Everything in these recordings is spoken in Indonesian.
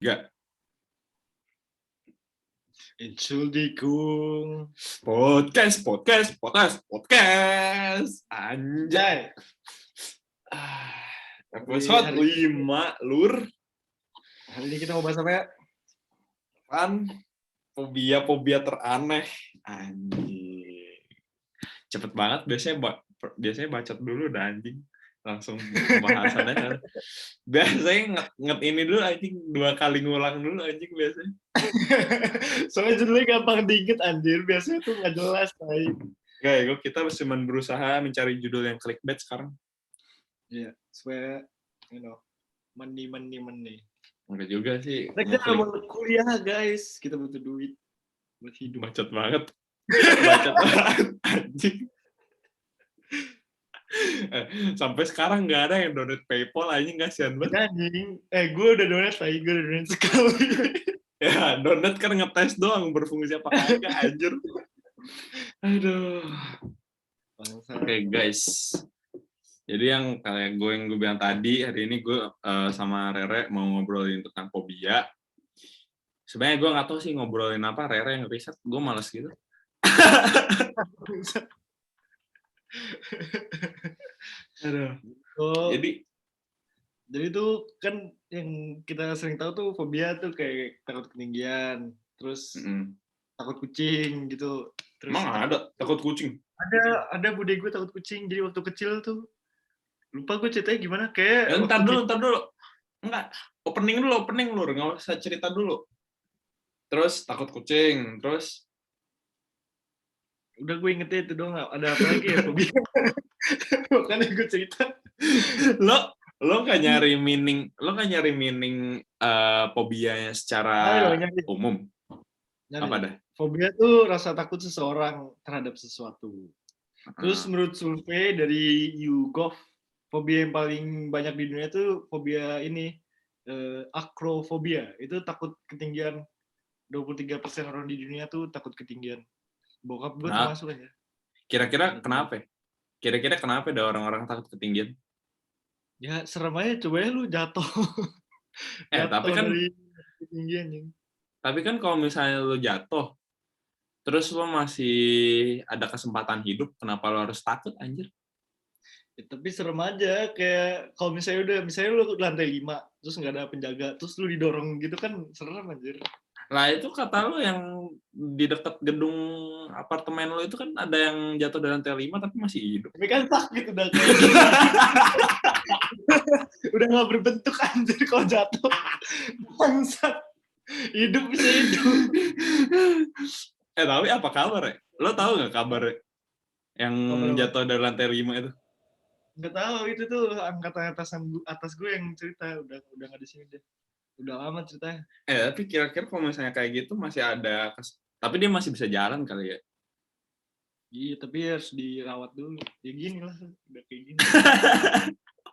Gak. Entschuldigung. Podcast. Anjay. Episode 5, Lur. Hari ini kita mau bahas apa ya? Kan fobia teraneh. Anjing. Cepet banget, biasanya bacot dulu dah anjing. Langsung pembahasannya. Biasanya nget ini dulu anjing, 2 kali ngulang dulu anjing biasanya. Soalnya judulnya gampang diinget anjir, biasanya tuh nggak jelas kayak. Kayak kita cuma berusaha mencari judul yang clickbait sekarang. Iya, supaya money. Enggak juga sih. Kita mau kuliah guys, kita butuh duit buat hidup. Bacot banget. Bacot banget anjing. Sampai sekarang nggak ada yang donate PayPal anjing, kasihan banget. Anjing, gue udah donate sekali. Ya, donat kan ngetes doang berfungsi apa kagak anjir. Aduh. Oke, guys. Jadi yang kayak gue bilang tadi, hari ini gue sama Rere mau ngobrolin tentang fobia. Sebenarnya gue nggak tahu sih ngobrolin apa, Rere yang riset, gue malas gitu. Aduh. Jadi tuh kan yang kita sering tahu tuh fobia tuh kayak takut ketinggian, terus takut kucing gitu. Terus emang ada takut kucing? Ada bude gue takut kucing. Jadi waktu kecil tuh lupa gue ceritanya gimana, kayak ya, ntar dulu. Enggak, opening lu, nggak usah cerita dulu. Terus takut kucing, terus udah gue ingetnya itu doang. Ada apa lagi ya fobia? Makanya gue cerita. Lo nggak nyari meaning fobianya secara umum? Apa dah? Fobia tuh rasa takut seseorang terhadap sesuatu. Terus menurut survei dari YouGov, fobia yang paling banyak di dunia tuh fobia ini, akrofobia. Itu takut ketinggian. 23% orang di dunia tuh takut ketinggian. Bokap gue termasuk aja. Kira-kira kenapa ada orang-orang takut ketinggian? Ya serem aja, coba ya lu jatuh. Tapi kan dari ketinggian ya. Tapi kan kalau misalnya lu jatuh, terus lu masih ada kesempatan hidup, kenapa lu harus takut anjir? Ya, tapi serem aja, kayak kalau misalnya lu lantai 5, terus nggak ada penjaga, terus lu didorong gitu kan serem anjir. Lah itu kata lu yang di dekat gedung apartemen lu itu kan ada yang jatuh dari lantai 5 tapi masih hidup. Tapi kan sakit udah kayak gitu. Udah nggak berbentuk anjir kalau jatuh. Bangsat. Hidup bisa hidup. Tapi apa kabar ya? Lo tahu nggak kabar yang jatuh dari lantai 5 itu? Nggak tahu, itu tuh angkatan atas gue yang cerita, udah nggak di sini deh. Udah lama ceritanya. Tapi kira-kira kalau misalnya kayak gitu masih ada, tapi dia masih bisa jalan kali ya? Iya, tapi harus dirawat dulu. Ya gini lah, udah kayak gini.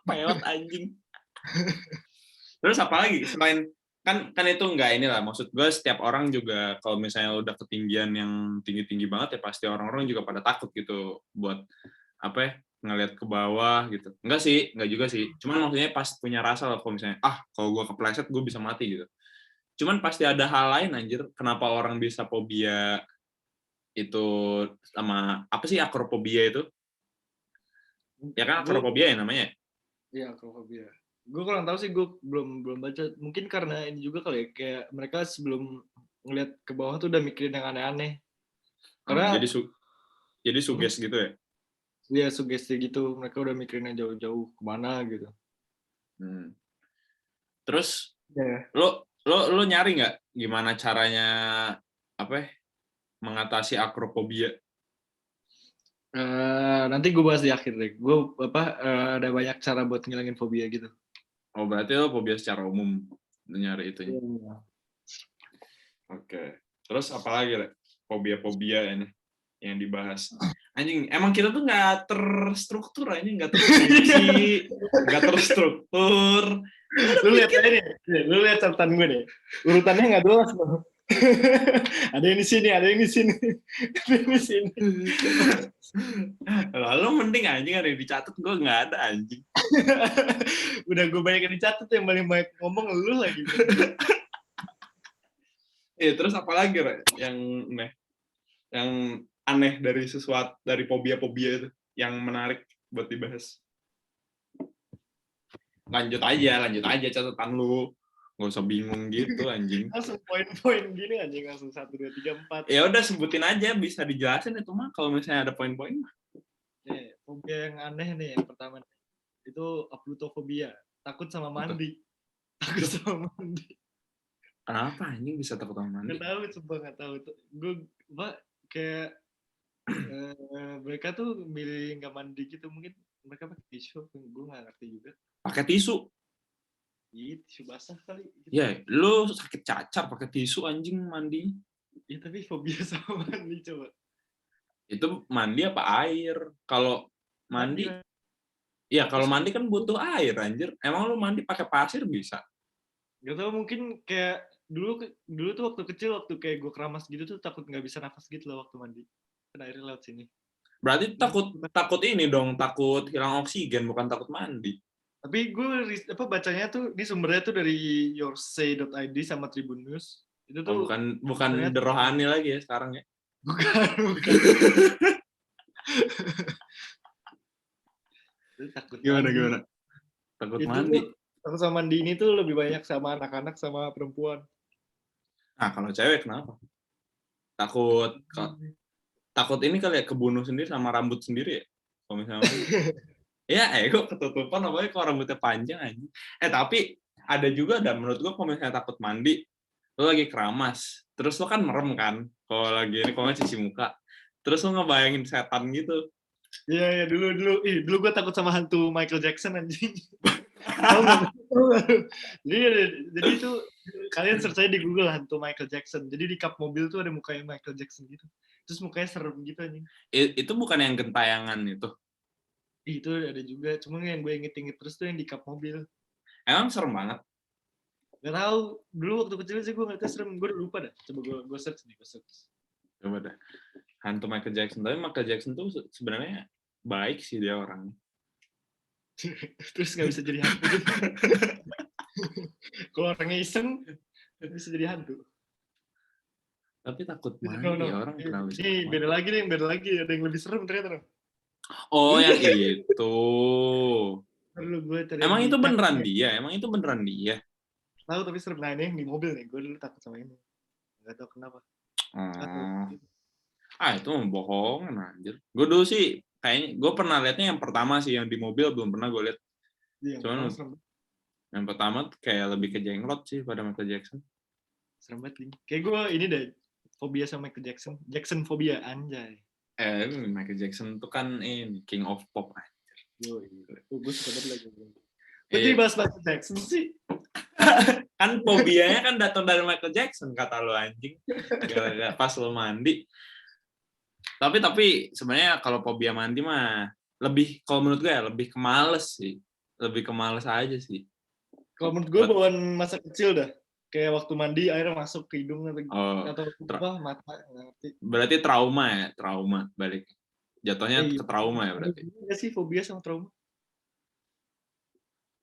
Peot anjing. Terus apa lagi selain kan itu enggak inilah, maksud gue setiap orang juga kalau misalnya udah ketinggian yang tinggi-tinggi banget ya pasti orang-orang juga pada takut gitu buat apa ya, ngelihat ke bawah gitu. Enggak juga sih. Cuman maksudnya pas punya rasa lah kalau misalnya kalau gue kepleset gue bisa mati gitu. Cuman pasti ada hal lain anjir, kenapa orang bisa fobia itu sama apa sih akrofobia itu? Ya kan akrofobia ya namanya? Iya, akrofobia. Gue kurang tahu sih, gue belum baca. Mungkin karena ini juga kali ya, kayak mereka sebelum ngeliat ke bawah tuh udah mikirin yang aneh-aneh. Karena jadi suges gitu ya? Iya, sugesti gitu. Mereka udah mikirin yang jauh-jauh kemana gitu. Terus lo nyari nggak gimana caranya mengatasi akrofobia? Nanti gue bahas di akhir deh. Gue ada banyak cara buat ngilangin fobia gitu. Oh, berarti lo fobia secara umum nyari itunya. Yeah. Oke. Terus apa lagi, Le? Fobia-fobia ini yang dibahas. Anjing, emang kita tuh nggak terstruktur, ini nggak terfungsi, nggak terstruktur. Lu lihat aja deh, lu lihat catatan gue deh. Urutannya nggak jelas loh. Ada yang di sini, ada yang di sini, ada yang di sini. Lalu mending anjing ada yang dicatat, gue nggak ada anjing. Udah gue banyak yang dicatat, yang paling banyak ngomong lu lagi. Terus apa lagi, Re, yang aneh dari sesuatu, dari fobia-fobia itu yang menarik buat dibahas? Lanjut aja catatan lu. Nggak usah bingung gitu anjing. Langsung poin-poin gini anjing, langsung 1, 2, 3, 4. Ya udah sebutin aja, bisa dijelasin itu mah kalau misalnya ada poin-poin mah. Fobia yang aneh nih yang pertama itu aplutofobia, takut sama mandi. Takut sama mandi. Kenapa anjing bisa takut sama mandi? Nggak tahu, sumpah nggak tahu. Gue kayak mereka tuh milih nggak mandi gitu, mungkin mereka pakai tisu, gue nggak ngerti juga. Pakai tisu. Iya, tisu basah kali. Gitu. Ya, lu sakit cacar pakai tisu anjing mandi. Ya tapi fobia sama mandi coba. Itu mandi apa air? Kalau mandi, ya kalau mandi kan butuh air anjir. Emang lu mandi pakai pasir bisa? Gak tau, mungkin kayak dulu tuh waktu kecil, waktu kayak gue keramas gitu tuh takut nggak bisa nafas gitu loh waktu mandi. Kan airnya lewat sini. Berarti takut ini dong, takut hilang oksigen, bukan takut mandi. Tapi gue bacanya tuh, di sumbernya tuh dari yoursay.id sama Tribun News. Itu tuh bukan The Rohani lagi ya sekarang ya. Bukan. Takut Gimana? Takut mandi. Takut sama mandi ini tuh lebih banyak sama anak-anak sama perempuan. Nah, kalau cewek kenapa? Takut ini kali ya, kebunuh sendiri sama rambut sendiri ya? Kalau misalnya ya, kok ketutupan apalagi kalau rambutnya panjang aja. Tapi ada juga, dan menurut gua kalau misalnya takut mandi, lu lagi keramas, terus lu kan merem kan, kalau lagi ini, kalau nggak cuci muka, terus lu ngebayangin setan gitu. Iya, dulu gue takut sama hantu Michael Jackson anjing. Jadi itu kalian search aja di Google hantu Michael Jackson. Jadi di kap mobil tuh ada mukanya Michael Jackson gitu. Terus mukanya serem gitu anjing. Itu bukan yang gentayangan itu? Itu ada juga, cuma yang gue inget-inget terus tuh yang di kap mobil. Emang serem banget? Gak tau, dulu waktu kecil sih gue ngeliatnya serem. Gue udah lupa dah, coba gue search nih, Coba dah. Hantu Michael Jackson. Tapi Michael Jackson tuh sebenarnya baik sih dia orangnya. Terus gak bisa jadi hantu gitu. Kalau orangnya iseng, bisa jadi hantu. Tapi takut mandi ya orang kenapa bisa? Ini beda lagi. Ada yang lebih serem ternyata. Oh, yang itu. Emang itu beneran dia? Tahu tapi serem. Nah, ini yang di mobil nih. Gue dulu takut sama ini. Gak tahu kenapa. Itu bohongan anjir. Gue dulu sih kayaknya gue pernah liatnya yang pertama sih, yang di mobil belum pernah gue lihat. Cuman yang pertama tuh kayak lebih ke jenglot sih pada Michael Jackson. Serem banget. Kayak gue ini deh, fobia sama Michael Jackson. Jackson fobia, anjay. Michael Jackson tuh kan ini king of pop anjir. Gue suka banget lagi. Jadi bahas Michael Jackson sih. Kan fobianya kan datang dari Michael Jackson kata lo anjing. Gara-gara pas lo mandi. Tapi sebenarnya kalau fobia mandi mah lebih, kalau menurut gue ya lebih ke males sih. Lebih ke males aja sih. Kalau menurut gue bawaan masa kecil dah. Kayak waktu mandi air masuk ke hidung atau mata. Berarti trauma balik. Jatuhnya ke trauma ya berarti. Iya sih fobia sama trauma.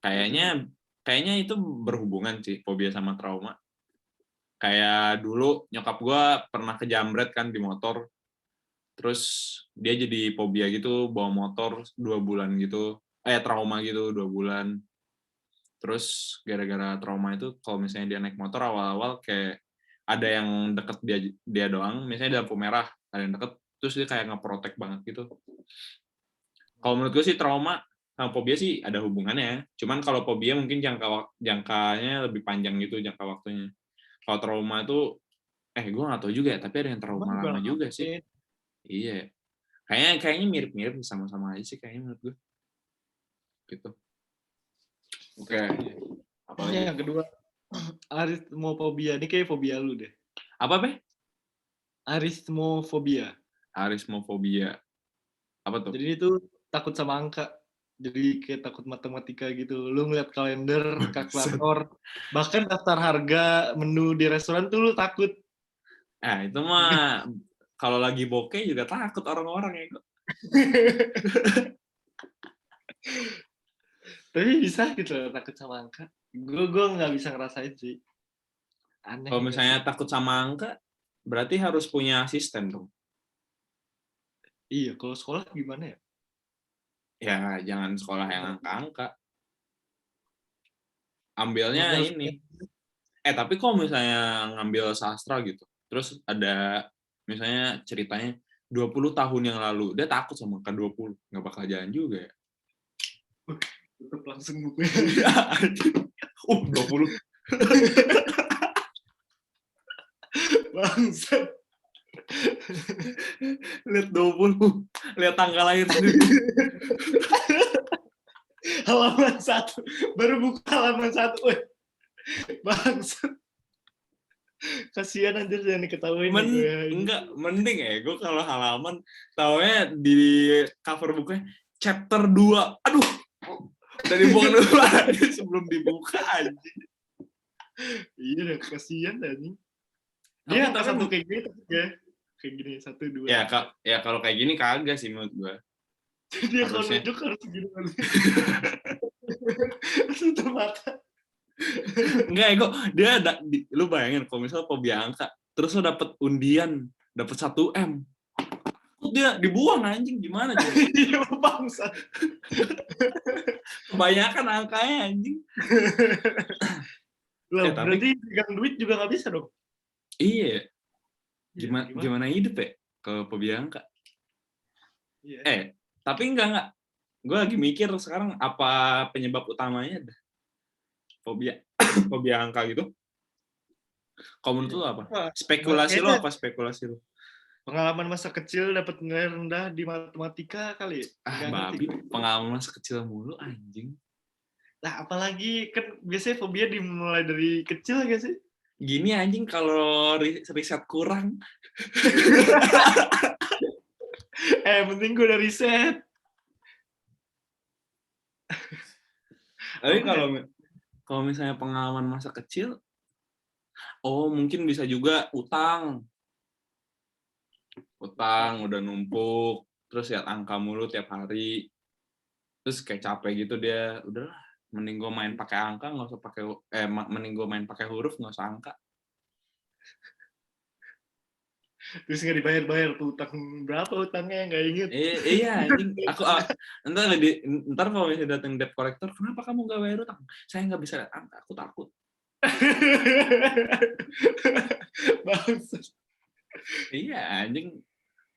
Kayaknya itu berhubungan sih, fobia sama trauma. Kayak dulu nyokap gue pernah kejamret kan di motor. Terus dia jadi fobia gitu, bawa motor 2 bulan gitu. Trauma gitu 2 bulan. Terus gara-gara trauma itu, kalau misalnya dia naik motor awal-awal kayak ada yang deket dia doang, misalnya di lampu merah, ada yang deket, terus dia kayak ngeprotek banget gitu. Kalau menurut gue sih trauma sama fobia sih ada hubungannya. Cuman kalau fobia mungkin jangkanya lebih panjang gitu, jangka waktunya. Kalau trauma itu, gue nggak tahu juga ya, tapi ada yang trauma lama juga sih. Iya. Kayaknya mirip-mirip, sama-sama aja sih kayaknya menurut gue. Gitu. Oke. Apalagi yang kedua, arismofobia. Ini kayak fobia lu deh. Apa, Be? Arismofobia. Apa tuh? Jadi itu takut sama angka. Jadi kayak takut matematika gitu. Lu ngeliat kalender, kalkulator, bahkan daftar harga menu di restoran tuh lu takut. Itu mah kalau lagi bokeh juga takut orang-orang ya kok. Tapi bisa gitu loh, takut sama angka. Gue nggak bisa ngerasain sih. Aneh. Kalau misalnya takut sama angka, berarti harus punya asisten dong. Iya, kalau sekolah gimana ya? Ya, jangan sekolah yang angka-angka. Ambilnya Model ini. Tapi kalau misalnya ngambil sastra gitu, terus ada misalnya ceritanya 20 tahun yang lalu, dia takut sama angka 20. Nggak bakal jalan juga ya. tutup langsung bukunya. Iya, anjing. 20. Bangsat. Lihat 20. Lihat tanggal lahir sendiri. Halaman 1. Baru buka halaman 1. Wih. Bangsat. Kasihan anjir jangan diketawain Enggak, mending ya. Gue kalau halaman, taunya di cover bukunya, chapter 2. Aduh, udah dibuang dulu aja sebelum dibuka aja. Iya dah, kasihan anjing. Dia angka Tapi 1 kayak gini ya. Kayak gini 1, 2. Ya kalau kayak gini kagak sih menurut gue. Dia kalau Harusnya. nunjuk harus gini. Tutup mata. Enggak, Ego. Dia lu bayangin kalau misalnya fobia angka, terus lu dapet undian, dapet 1 M. Dia dibuang anjing, gimana coba? Iya bangsa. Kebanyakan angkanya anjing. Loh, Tapi berarti pegang duit juga nggak bisa dong? iya. Gimana hidup ya kalau fobia angka? Iya. Tapi enggak. Gue lagi mikir sekarang apa penyebab utamanya ada fobia angka gitu. Kalau menurut lu apa? Spekulasi lu? Pengalaman masa kecil dapat nilai rendah di matematika kali. Babi, pengalaman masa kecil mulu anjing. Nah, apalagi kan biasanya fobia dimulai dari kecil gak sih? Gini anjing kalau riset kurang. Penting gue udah riset. Tapi kalau misalnya pengalaman masa kecil, mungkin bisa juga utang udah numpuk, terus lihat angka mulu tiap hari, terus kayak capek gitu dia, udahlah, mending gue main pakai angka, nggak usah pakai mending gue main pakai huruf, nggak usah angka. Terus nggak dibayar tuh utang berapa utangnya nggak inget. Iya anjing, aku ntar kalau misalnya datang debt collector, kenapa kamu nggak bayar utang? Saya nggak bisa lihat angka, aku takut. Bangsat. Iya anjing,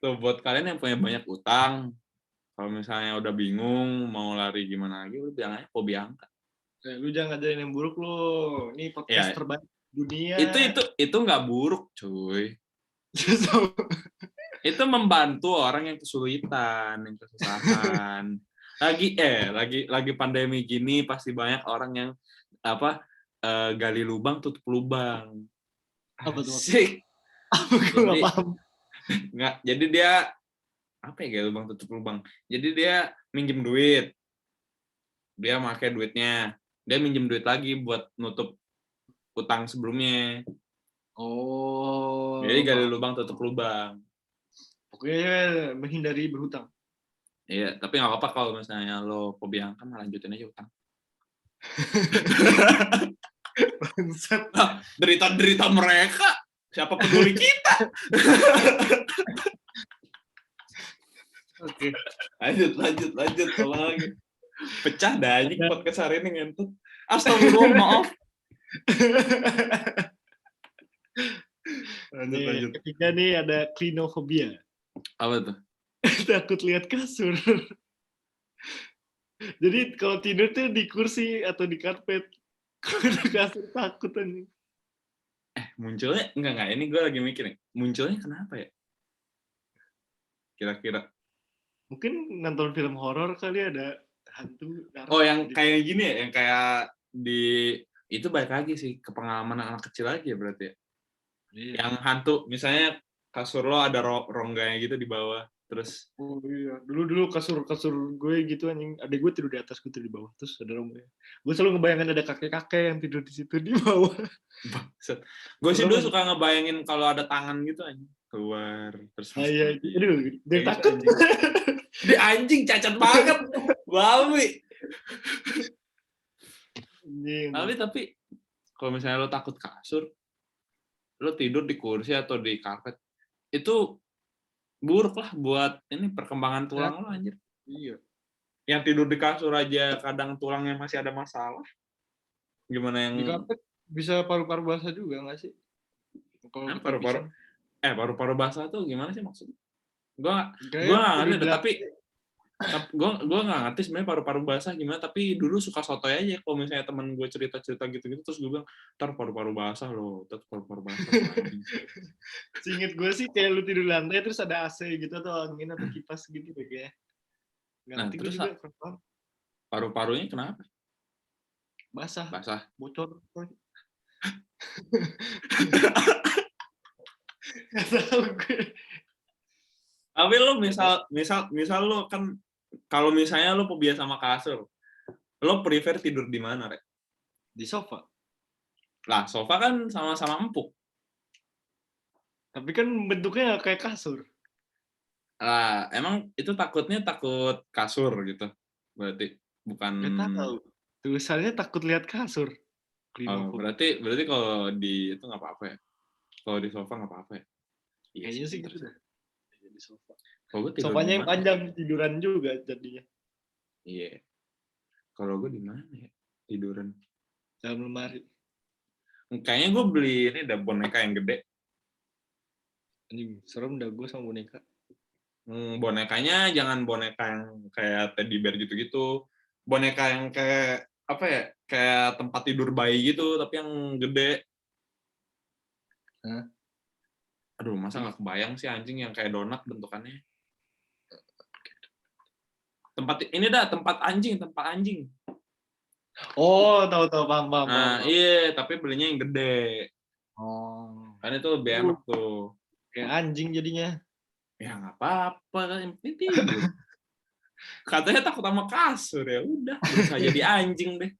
tuh buat kalian yang punya banyak utang, kalau misalnya udah bingung mau lari gimana lagi, lu bilang aja fobia angka. Lu jangan ngajarin yang buruk lo. Ini podcast terbaik dunia. Itu nggak buruk, cuy. Itu membantu orang yang kesulitan, yang kesusahan. Lagi pandemi gini pasti banyak orang yang gali lubang tutup lubang. Apa tuh? Asik. Gue nggak paham. Nggak, jadi dia gali lubang tutup lubang. Jadi dia minjem duit. Dia pakai duitnya. Dia minjem duit lagi buat nutup utang sebelumnya. Jadi gali lubang tutup lubang. Pokoknya menghindari berhutang. Iya, tapi nggak apa-apa kalau misalnya lo fobia angka, lanjutin aja utang. Bangsat. Derita mereka, siapa peduli kita? Oke. Lanjut. Apa lagi? Pecah dah anjing podcast hari ini ngentut. Astagfirullah, maaf. Lanjut. Ketiga nih ada klinofobia. Apa tuh? Takut lihat kasur. Jadi kalau tidur tuh di kursi atau di karpet. Kalau di kasur takut anjing. Munculnya enggak ini gue lagi mikir nih. Munculnya kenapa ya? Kira-kira. Mungkin nonton film horor kali ada hantu. Yang kayak gini ya, yang kayak itu balik lagi sih ke pengalaman anak kecil lagi ya berarti ya. Iya. Yang hantu, misalnya kasur lo ada rongganya gitu di bawah, terus. Oh iya, dulu kasur gue gitu anjing, adek gue tidur di atas, gue tidur di bawah, terus ada rongganya. Gue selalu ngebayangin ada kakek-kakek yang tidur di situ di bawah. Gue sih dulu suka ngebayangin kalau ada tangan gitu anjing keluar terus. Iya, aduh, dia takut. Dia anjing cacat banget, babi. Tapi kalau misalnya lo takut kasur, lo tidur di kursi atau di karpet, itu buruk lah buat ini perkembangan tulang lo anjir. Iya. Yang tidur di kasur aja kadang tulangnya masih ada masalah. Gimana yang Di karpet bisa paru-paru basah juga nggak sih? Kalau paru-paru ketipisan. paru-paru basah tuh gimana sih maksudnya? Gua Kayak nggak tidur ngerti di deh, tapi lantai. gue nggak ngerti sebenarnya paru-paru basah gimana, tapi dulu suka sotoy aja kalau misalnya teman gue cerita-cerita gitu-gitu, terus gue bilang ntar paru-paru basah loh, ntar paru-paru basah loh anjing. Seinget gue sih kayak lu tidur di lantai terus ada AC gitu atau angin atau kipas gitu deh kayaknya. Nggak Nah ngerti gue terus juga kenapa. paru-parunya kenapa Basah, basah? bocor. Nggak tahu gue. Tapi lo misal lo kan, kalau misalnya lo fobia sama kasur, lo prefer tidur di mana, Rek? Di sofa. Lah sofa kan sama-sama empuk. Tapi kan bentuknya kayak kasur. Lah emang itu takut kasur gitu, berarti bukan. Nggak tahu. Tulisannya takut lihat kasur. Klinofobia. Berarti kalau di itu nggak apa-apa ya? Kalau di sofa nggak apa-apa ya? Iya Kayaknya sih, sih pinter gitu sih. dah. Di sofa. Kalau gue tidur di Sofanya yang mana? panjang, tiduran juga jadinya. Iya. Kalau gue di mana ya? Tiduran. Dalam lemari. Kayaknya gue beli ini ada boneka yang gede. Anjing, serem dah gue sama boneka. Bonekanya jangan boneka yang kayak teddy bear gitu-gitu. Boneka yang kayak apa ya? Kayak tempat tidur bayi gitu, tapi yang gede. Hah? Aduh, masa nggak kebayang sih anjing yang kayak donat bentukannya. Tempat anjing. Oh, tahu paham. Nah, iya, tapi belinya yang gede. Oh. Kan itu lebih enak tuh. Kayak anjing jadinya. Ya nggak apa-apa, kan yang penting tidur. Katanya takut sama kasur, ya udah berusaha jadi anjing deh.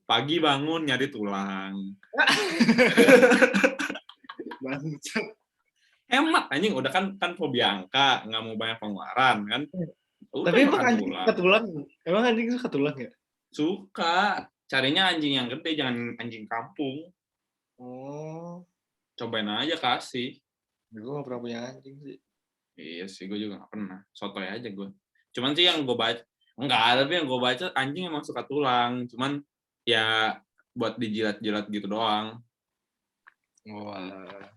Pagi bangun nyari tulang. Bangsat. Hemat anjing, udah kan fobia angka, nggak mau banyak pengeluaran kan. Udah Tapi emang makan anjing tulang. suka tulang? Emang anjing suka tulang ya? Suka. Carinya anjing yang gede, jangan anjing kampung. Oh. Cobain aja kasih. Gue gak pernah punya anjing sih. Iya sih, gue juga nggak pernah. Sotoy aja gue. Cuman sih yang gue baca, tapi yang gue baca anjing emang suka tulang. Cuman ya buat dijilat-jilat gitu doang. Wah.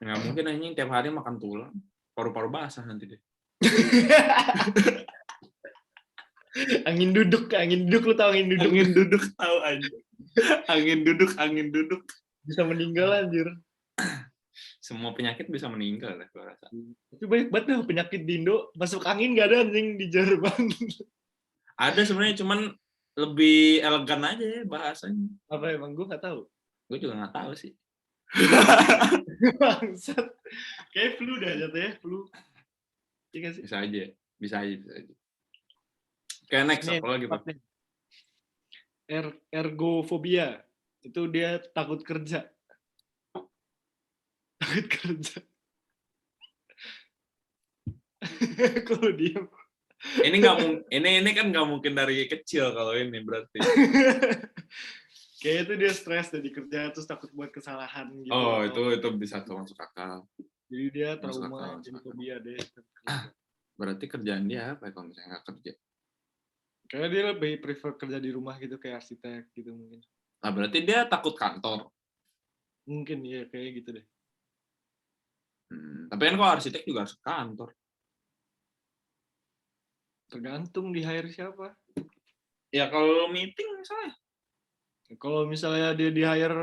Nggak mungkin anjing tiap hari makan tulang. Paru-paru basah nanti deh. Angin duduk lu tau angin duduk. Angin duduk tahu anjing. Angin duduk. Bisa meninggal anjir. Semua penyakit bisa meninggal lah gue rasa. Tapi banyak banget dah penyakit di Indo. Masuk angin gak ada anjing di Jerman. Ada sebenarnya, cuman lebih elegan aja ya bahasanya. Apa emang gue gak tahu. Gue juga nggak tahu sih. Bangsat. Kayak flu dah jatuhnya, flu. Iya sih? Bisa aja. Kayak next apa lagi Pak? Ergofobia. Itu dia takut kerja. Kalau diem. Ini kan nggak mungkin dari kecil kalau ini berarti. Kayaknya itu dia stres jadi kerja terus takut buat kesalahan gitu. Oh, itu bisa tuh masuk akal. Jadi dia trauma jadi fobia deh. Berarti kerjaan dia apa ya kalau misalnya nggak kerja? Kayaknya dia lebih prefer kerja di rumah gitu kayak arsitek gitu mungkin. Nah, berarti dia takut kantor. Mungkin ya kayak gitu deh. Tapi kan kalau arsitek juga harus kantor. Tergantung di hire siapa. Ya kalau meeting misalnya. Kalau misalnya dia di hire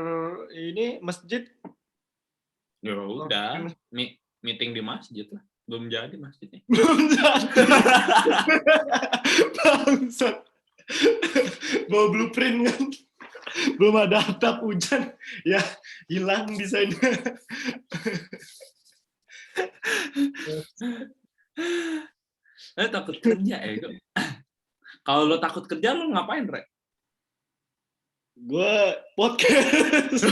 ini masjid. Ya udah, meeting di masjid lah. Belum jadi masjidnya. Belum jadi. Bangsat. Bawa blueprint kan. Belum ada atap hujan. Ya hilang desainnya. Takut kerja ya. Kalau lo takut kerja lo ngapain, Rek? Gue podcast.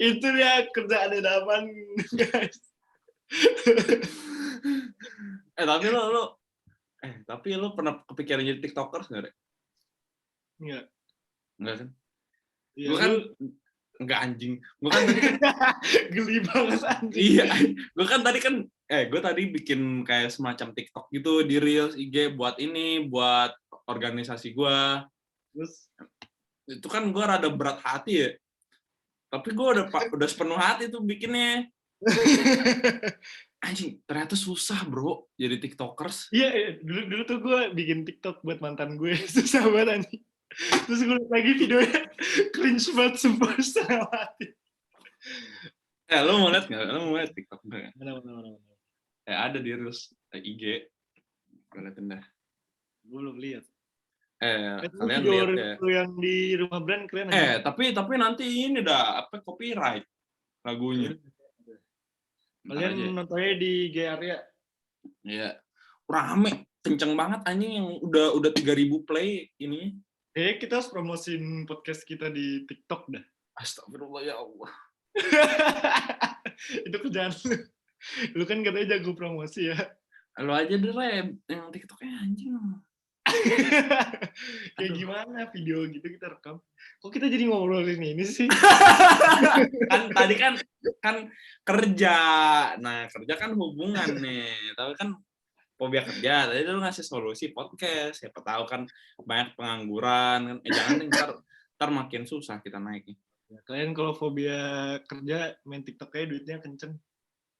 Itu dia kerjaan edaman, guys. Tapi lo pernah kepikiran jadi TikTokers nggak, Rek? Enggak. Enggak kan? Ya, Gue kan lu enggak anjing. Gue kan tadi kan geli banget anjing. iya, gue tadi bikin kayak semacam TikTok gitu di Reels IG buat organisasi gue. Terus Itu kan gue rada berat hati ya. Tapi gue udah sepenuh hati tuh bikinnya. Anjing, ternyata susah bro jadi tiktokers. iya, dulu tuh gue bikin TikTok buat mantan gue. Susah banget anjing. Terus gue liat lagi videonya cringe banget sumpah setengah mati. Lo mau lihat nggak? Lo mau lihat tiktok nggak? Mana. Ada di Reels IG. Gue liatin dah. Gue belum lihat. Kalian video lihat ya. yang di rumah brand keren aja. Tapi nanti ini dah apa copyright lagunya. Kalian nontonnya di Area. Iya. Rame, kenceng banget anjing yang udah 3.000 play ini. Kita harus promosiin podcast kita di TikTok dah. Astagfirullah ya Allah. Itu kerjaan lu. Lu kan katanya jago promosi ya. Lo aja deh yang TikToknya anjing. Kayak gimana video gitu kita rekam? Kok kita jadi ngobrolin ini sih? Kan tadi kan kerja. Nah, kerja kan hubungan nih. Tapi kan fobia kerja. Tadi lu ngasih solusi podcast. Siapa tahu kan banyak pengangguran. Jangan ntar makin susah kita naiknya. Ya, kalian kalau fobia kerja main TikTok kayak duitnya kenceng.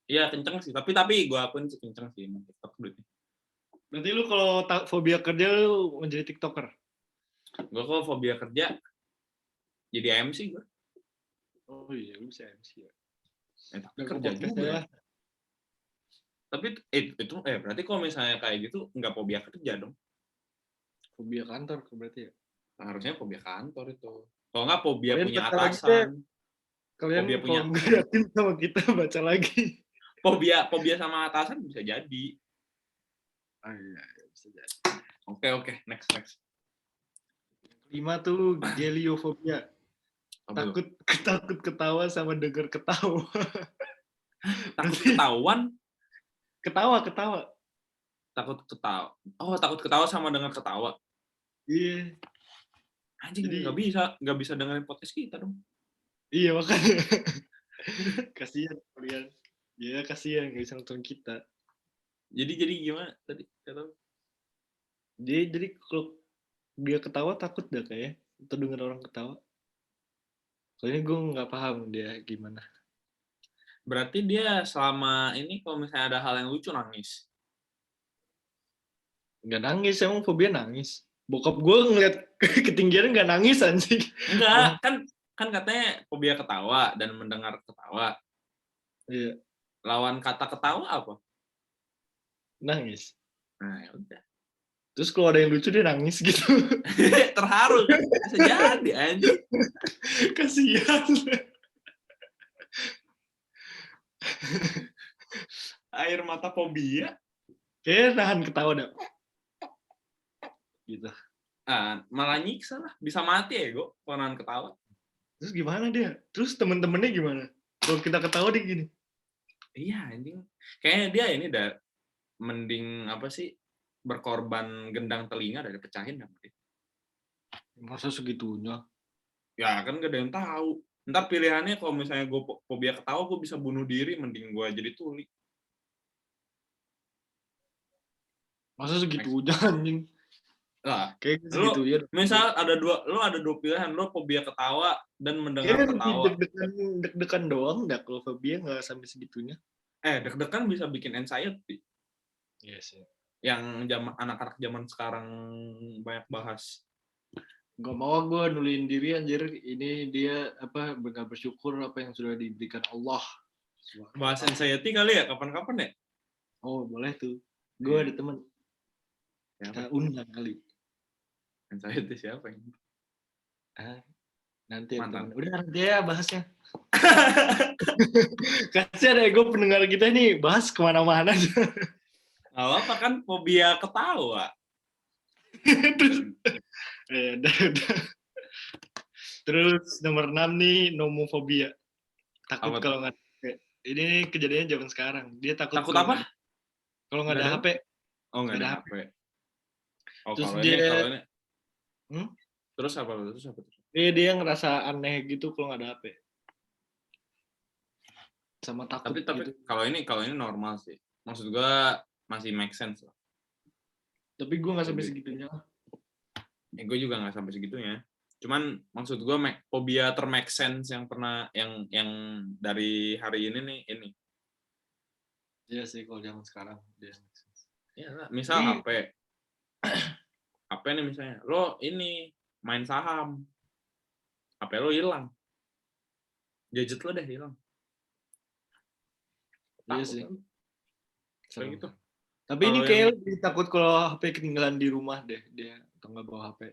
Iya kenceng sih. Tapi gue akuin sih kenceng sih main TikTok duitnya. Berarti lu kalau fobia kerja lu menjadi TikToker? Gue kalau fobia kerja jadi MC gue. Oh iya, lu bisa MC ya. Tapi kerja juga. Tapi itu berarti kalau misalnya kayak gitu nggak fobia kerja dong. Fobia kantor berarti ya? Harusnya fobia kantor itu. Kalau nggak fobia kalian punya atasan. Kalian fobia punya ngeliatin sama kita baca lagi. Fobia sama atasan bisa jadi. Oh iya, bisa jadi. Oke, next. 5 tuh geliofobia. Takut ketawa sama denger ketawa. Takut ketahuan? Ketawa. Takut ketawa. Oh, takut ketawa sama denger ketawa. Iya. Anjing, nggak bisa dengerin podcast kita dong. Iya, makanya. Kasihan kalian. Ya, kasihan nggak bisa nonton kita. Jadi gimana tadi? Jadi kalau dia ketawa takut dah kayak atau denger orang ketawa. Soalnya gue nggak paham dia gimana. Berarti dia selama ini kalau misalnya ada hal yang lucu nangis. Nggak nangis, emang fobia nangis. Bokap gue ngeliat ketinggian nggak nangis anjing. Enggak, kan katanya fobia ketawa dan mendengar ketawa. Iya. Lawan kata ketawa apa? Nangis. Nah, ya udah. Terus kalau ada yang lucu dia nangis gitu. Terharu. Bisa jadi anjing. Kasihan. Air mata fobia. Kayaknya nahan ketawa dah. Gitu. Malah nyiksa lah. Bisa mati ya gue kalau nahan ketawa. Terus gimana dia? Terus temen-temennya gimana? Kalau kita ketawa dia gini. Iya anjing. Kayaknya dia ini dah mending apa sih berkorban gendang telinga dari pecahin kan. Masa segitunya? Ya kan gak ada yang tahu. Ntar pilihannya kalau misalnya gue fobia ketawa gue bisa bunuh diri mending gue jadi tuli. Masa segitunya anjing? Lah, kayak segitu ya. Misal ada dua pilihan, lo fobia ketawa dan mendengar ketawa. Deg-degan doang dah kalau fobia nggak sampai segitunya. Deg-degan bisa bikin anxiety. Yes, ya. Yang anak-anak zaman sekarang banyak bahas. Gak mau gue nuliin diri anjir. Ini dia apa nggak bersyukur apa yang sudah diberikan Allah. Bahas anxiety kali ya kapan-kapan ya? Oh boleh tuh. Gue ada temen. Kita undang kali. Anxiety siapa ini? Nanti mantan. Udah nanti ya bahasnya. Kasihan ya gue pendengar kita nih bahas kemana-mana aja. Apa kan fobia ketawa. Terus nomor 6 nih nomofobia. Takut apa kalau nggak ini kejadiannya zaman sekarang. Dia takut apa? Kalau nggak ada HP. Oh nggak ada HP. Oh terus kalau dia ini Terus apa? Terus? Dia ngerasa aneh gitu kalau nggak ada HP. Sama takut Tapi gitu. kalau ini normal sih. Maksud gua masih make sense lah. Tapi gue nggak sampai segitunya. Gue juga nggak sampai segitunya. Cuman maksud gue fobia ter-make sense yang pernah yang dari hari ini nih ini. Iya sih kalau zaman sekarang dia. Ya, misal HP nih misalnya, lo ini main saham, HP lo hilang, gadget lo deh hilang. Iya sih. Kan? Kayak gitu. Tapi ini kayak lebih takut kalau HP ketinggalan di rumah deh dia atau nggak bawa HP.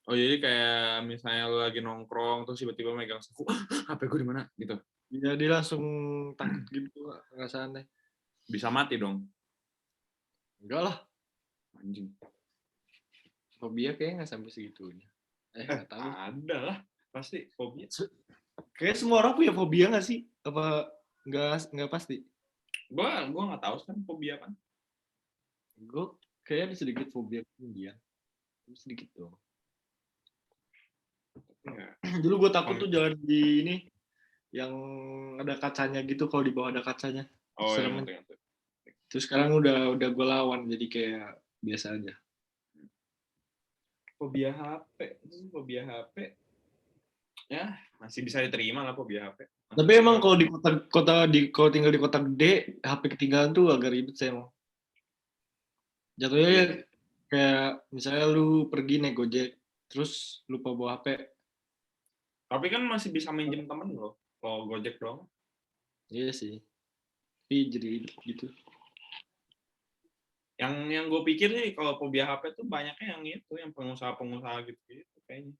Oh jadi kayak misalnya lo lagi nongkrong terus tiba-tiba megang saku, HP gue di mana gitu. Iya dia langsung takut gitu ngerasa aneh. Bisa mati dong. Enggak lah. Anjing. Fobia kayaknya nggak sampai segitunya. Nggak tahu. Ada lah pasti fobia. Kayak semua orang punya fobia nggak sih? Apa nggak pasti? Gua nggak tahu kan fobia apa. Gue kayaknya ada sedikit fobia ketinggian. Sedikit doang. Ya. Dulu gue takut tuh jalan di ini yang ada kacanya gitu, kalau di bawah ada kacanya. Oh Serem. yang Terus sekarang udah gue lawan jadi kayak biasa aja. Fobia HP ya masih bisa diterima lah fobia HP. Tapi emang kalau di kalau tinggal di kota gede, HP ketinggalan tuh agak ribet sih emang. Jatuhnya kayak misalnya lu pergi naik Gojek, terus lupa bawa HP. Tapi kan masih bisa minjem temen lo, kalau Gojek doang. Iya sih. Tapi jadi ribet gitu. Yang gue pikir sih kalau fobia HP tuh banyaknya yang itu, yang pengusaha gitu kayaknya.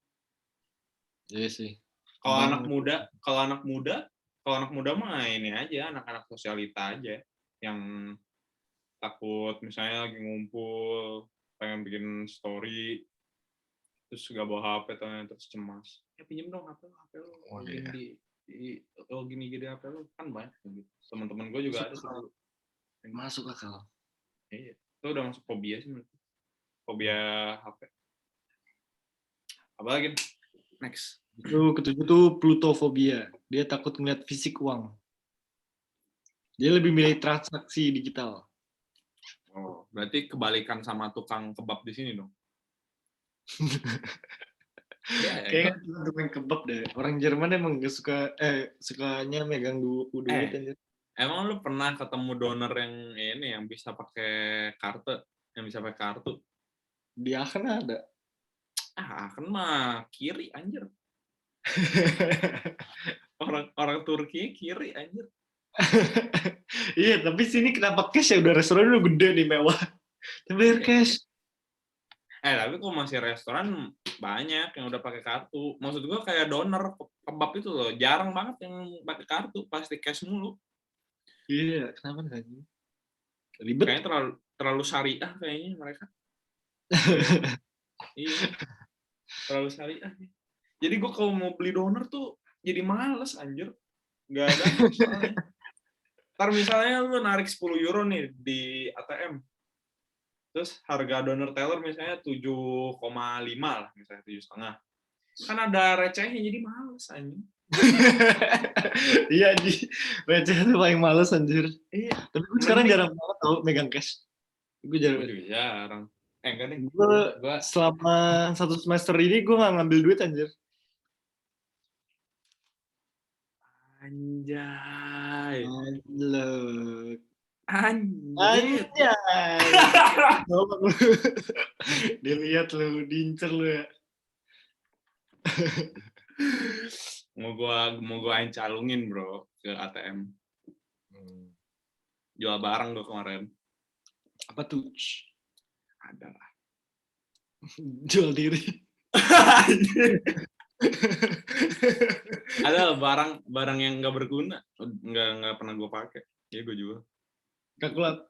Iya sih. Kalau anak muda mah ini aja, anak-anak sosialita aja yang takut misalnya lagi ngumpul pengen bikin story terus gak bawa HP terus cemas. Ya pinjem dong HP lo. Gini HP lo kan banyak gitu. Teman-teman gue juga ada sih dulu. Masuk akal. Iya. Itu udah masuk fobia sih menurut. Fobia HP. Apa lagi? Next. Itu ketujuh tuh plutofobia. Dia takut ngeliat fisik uang. Dia lebih milih transaksi digital. Oh, berarti kebalikan sama tukang kebab di sini dong. Kayaknya tukang kebab deh. Orang Jerman emang gak sukanya megang duit aja. Emang lu pernah ketemu donor yang bisa pakai kartu, Di Aachen ada. Aachen mah kiri anjir. orang Turki kiri anjir. Iya, tapi sini kenapa cash ya? Udah restoran udah gede nih, mewah. Tapi bayar cash. Tapi kok masih restoran banyak yang udah pakai kartu. Maksud gua kayak donor kebab itu loh, jarang banget yang pakai kartu, pasti cash mulu. Iya, kenapa nggak gitu? Ribet. Kayaknya terlalu syariah kayaknya mereka. Iya. Terlalu syariah. Jadi gue kalau mau beli donor tuh jadi males anjir. Gak ada soalnya. Ntar misalnya lu narik 10 euro nih di ATM. Terus harga donor teller misalnya 7,5 lah, misalnya 7,5. Kan ada recehnya jadi males anjir. Iya, receh itu paling males anjir. Iya. Tapi gue sekarang jarang banget tau megang cash. Gue jarang. Enggak deh. Gue selama 1 semester ini gue gak ngambil duit anjir. Anjay. Anjay. Dilihat lu, diincer lu ya. mau gua calungin bro ke ATM. Jual barang gue kemarin. Apa tuh? Ada lah. Jual diri. Ada barang yang nggak berguna, nggak pernah gue pakai, ya gue jual. Kalkulat.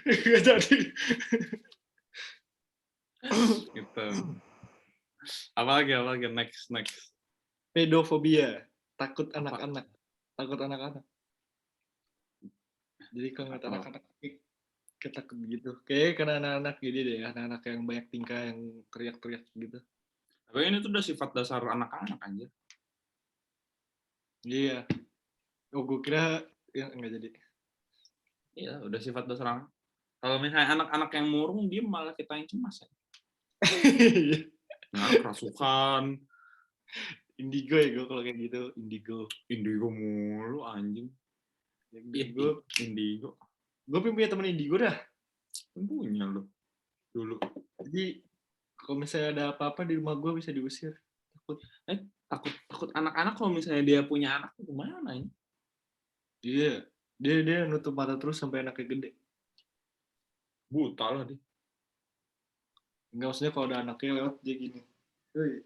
Gak jadi. Gitu. Apa lagi next. Pedofobia, takut anak-anak. Jadi kalau ngeliat Atau anak-anak kayak takut gitu. Kayaknya karena anak-anak gini deh, anak-anak yang banyak tingkah yang teriak-teriak gitu. tapi ini tuh udah sifat dasar anak-anak anjir. Iya. Oh, gue kira ya enggak jadi. Iya, udah sifat dasar anak. Kalau misalnya anak-anak yang murung, dia malah kita yang cemas ya. Nah, kerasukan, Indigo ya gue kalau kayak gitu, indigo. indigo mulu anjing. Ya, Ih, indigo. gue punya temen indigo dah. Punya lo dulu. Jadi kalau misalnya ada apa-apa di rumah gue bisa diusir. Takut. Takut anak-anak kalau misalnya dia punya anak itu gimana ya? Iya. Dia nutup mata terus sampai anaknya gede. Buta lah dia. Enggak, maksudnya kalau ada anaknya lewat dia gini. Hei.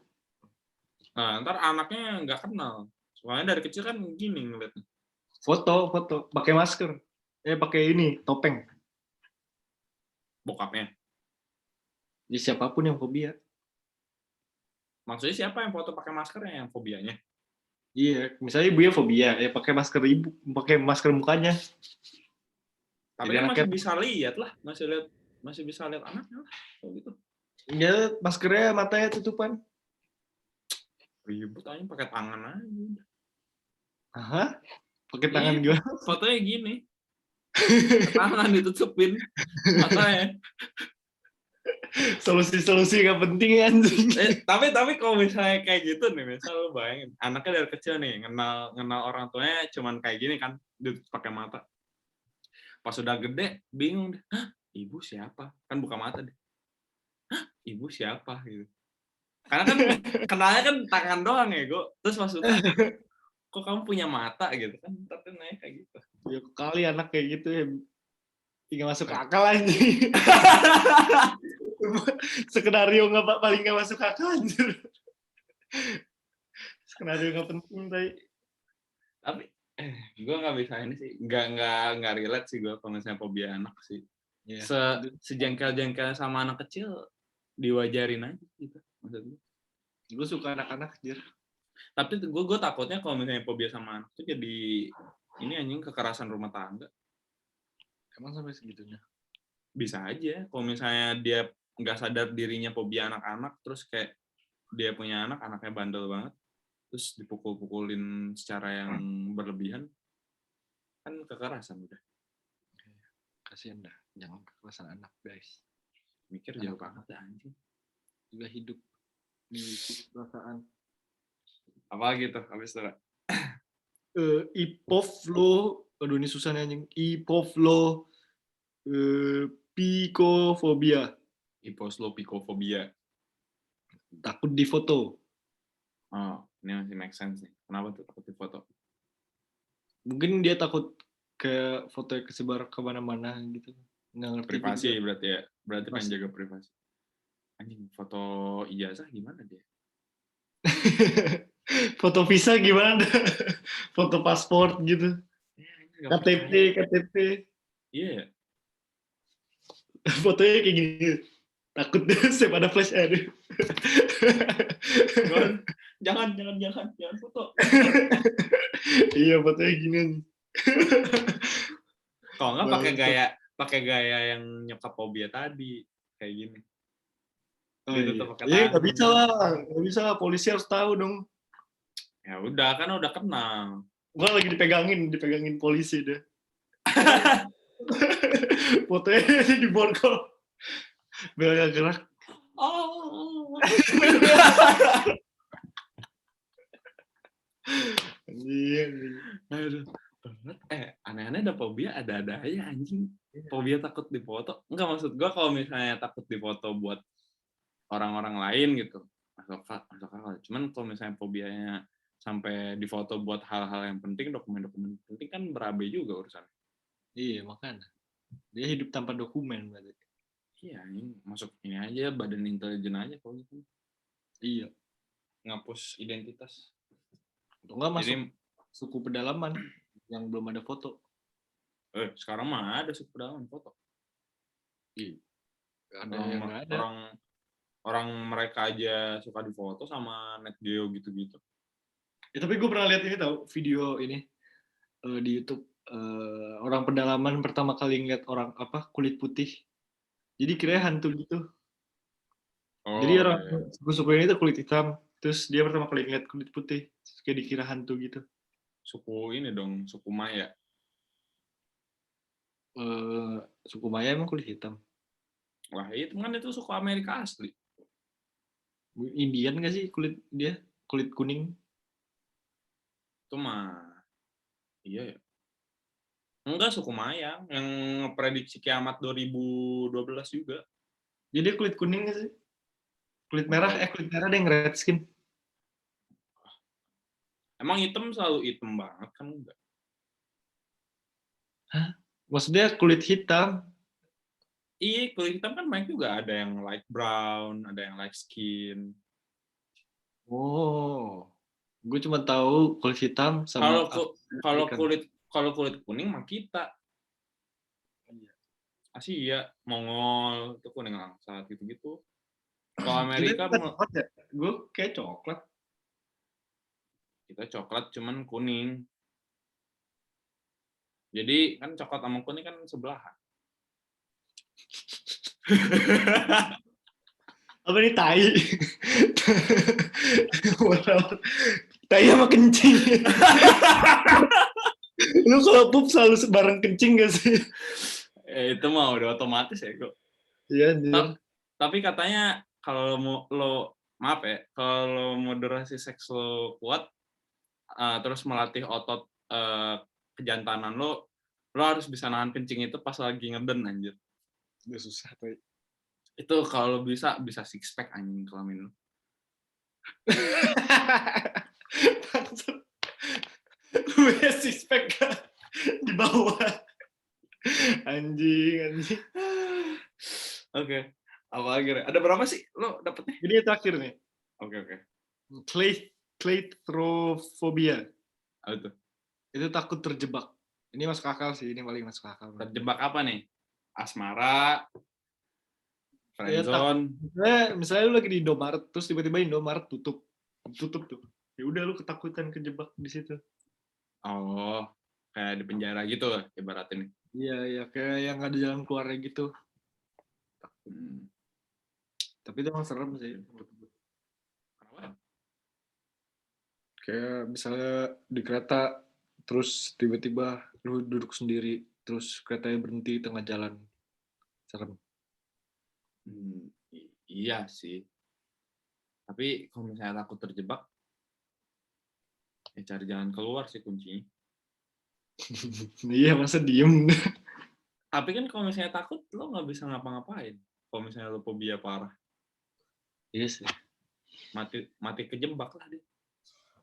Nah, ntar anaknya nggak kenal. Soalnya dari kecil kan gini ngeliatnya. Foto, pakai masker. Pakai ini, topeng. Bokapnya. Jadi siapapun yang fobia. Maksudnya siapa yang foto pakai maskernya yang fobianya? Iya, misalnya ibunya fobia, pakai masker ibu, pakai masker mukanya. Tapi Jadi kan anaknya, masih bisa lihat lah, masih bisa lihat anaknya lah, kalau gitu. ya maskernya matanya tutupan. Ribut aja pakai tangan aja. Hah? Pakai tangan Iya, gimana? fotonya gini. Tangan ditutupin matanya. Solusi nggak penting ya, anjing. Tapi kalau misalnya kayak gitu nih, misal lu bayangin, anaknya dari kecil nih, kenal orang tuanya cuman kayak gini kan, ditutup pakai mata. Pas udah gede, bingung deh, hah, ibu siapa? Kan buka mata deh. Hah, ibu siapa? Gitu. Karena kan kenalnya kan tangan doang ya, gue. Terus maksudnya, kok kamu punya mata gitu kan? Tapi nanya kayak gitu. Ya kali anak kayak gitu ya, tinggal masuk akal anjing. Skenario paling nggak masuk akal anjir. Skenario nggak penting Tapi gue nggak bisa ini sih, nggak relate sih gue kalau misalnya fobia anak sih. Ya, Sejengkel-jengkelnya sama anak kecil diwajarin aja gitu maksud gue. Gue suka anak-anak anjir. Tapi gue takutnya kalau misalnya fobia sama anak tuh jadi ini anjing kekerasan rumah tangga. Emang sampai segitunya? Bisa aja kalau misalnya dia nggak sadar dirinya fobia anak-anak, terus kayak dia punya anak, anaknya bandel banget, terus dipukul-pukulin secara yang berlebihan, kan kekerasan udah. Kasian dah, jangan kekerasan anak guys. Mikir jauh banget ya anjing. Juga hidup memiliki perasaan. Apa gitu habis itu? Ipovlo, aduh ini susah nih anjing. Ipovlo, pikofobia, Hiposlopikofobia. takut difoto. Oh, ini masih make sense nih. Kenapa tuh takut difoto? Mungkin dia takut ke foto kesebar kemana-mana gitu. Nggak ngerti Privasi juga. berarti ya. Berarti pengen Privasi. jaga privasi. Anjing, foto ijazah gimana dia? Foto visa gimana? Foto paspor gitu. Gak percaya. KTP. Iya ya. Fotonya kayak gini. Takut deh, saya pada flash aduh. Jangan foto. Iya, fotonya gini. Kalau nggak pakai gaya yang nyokap fobia tadi kayak gini. Oh, Ditutup pakai iya, nggak tangan. bisa lah, polisi harus tahu dong. Ya udah kan udah kenal. Gua lagi dipegangin polisi deh. Fotonya di borgol. Biar gak gerak. Oh. Anjing. Aduh. Aneh-aneh ada fobia ada aja anjing. Fobia takut difoto. Enggak, maksud gua kalau misalnya takut difoto buat orang-orang lain gitu. Masuk akal. Cuman kalau misalnya fobianya sampai difoto buat hal-hal yang penting, dokumen-dokumen penting kan berabe juga urusan. Iya, makanya. Dia hidup tanpa dokumen berarti. Iya, ini masuk ini aja, badan intelijen aja kalau gitu. Iya. Ngapus identitas. Atau enggak masuk suku pedalaman yang belum ada foto. Sekarang mah ada suku pedalaman foto. Iya. Ada yang nggak ada. Orang mereka aja suka difoto sama Net Geo gitu-gitu. Ya, tapi gue pernah lihat ini tau, video ini di YouTube orang pedalaman pertama kali ngeliat orang kulit putih. Jadi kira hantu gitu. Jadi Oh, orang iya. suku-suku ini tuh kulit hitam. Terus dia pertama kali ngeliat kulit putih. Terus kayak dikira hantu gitu. Suku ini dong, suku Maya. Suku Maya emang kulit hitam. Wah, itu kan itu suku Amerika asli. Indian nggak sih kulit dia? Kulit kuning. Itu mah, iya ya. Enggak, suku Maya yang prediksi kiamat 2012 juga. Jadi dia kulit kuning nggak sih? Kulit merah ada yang red skin. Emang hitam selalu hitam banget kan enggak? Hah? Maksudnya kulit hitam? Iya, kulit hitam kan banyak juga. Ada yang light brown, ada yang light skin. Oh, gue cuma tahu kulit hitam sama Kalau African. kulit kuning mah kita Asia, Mongol itu kuning langsat gitu-gitu. Kalau Amerika Kita coklat ya? Gue kayak coklat. kita coklat cuman kuning. Jadi kan coklat sama kuning kan sebelahan. Apa nih tai? Tai sama kencing. Lu kalau pup selalu bareng kencing gak sih? Itu mah udah otomatis ya kok. Iya anjir. Tapi katanya kalau maaf ya, kalau mau durasi seks lo kuat, terus melatih otot kejantanan lo harus bisa nahan kencing itu pas lagi ngeden anjir. Udah susah tuh. Itu kalau bisa six pack anjing kelamin lo. Punya six pack di bawah. Anjing. Oke. Apa lagi? Ada berapa sih lo dapetnya? Ini yang terakhir nih. Oke. Claustrophobia. Apa itu? Itu takut terjebak. Ini masuk akal sih, ini paling masuk akal. Terjebak apa nih? Asmara, friendzone. Misalnya lu lagi di Indomaret, terus tiba-tiba Indomaret tutup tuh. Ya udah lu ketakutan kejebak di situ. Oh, kayak di penjara gitu ibaratnya. Iya, kayak yang nggak ada jalan keluarnya gitu. Tapi itu emang serem sih. Kenapa? Kayak misalnya di kereta, terus tiba-tiba lu duduk sendiri, terus keretanya berhenti di tengah jalan. Serem. Iya sih. Tapi kalau misalnya takut terjebak, ya cari jalan keluar sih kuncinya. Iya, masa diem. Tapi kan kalau misalnya takut, lo nggak bisa ngapa-ngapain. Kalau misalnya lo fobia parah. Iya sih. Mati kejebak lah dia.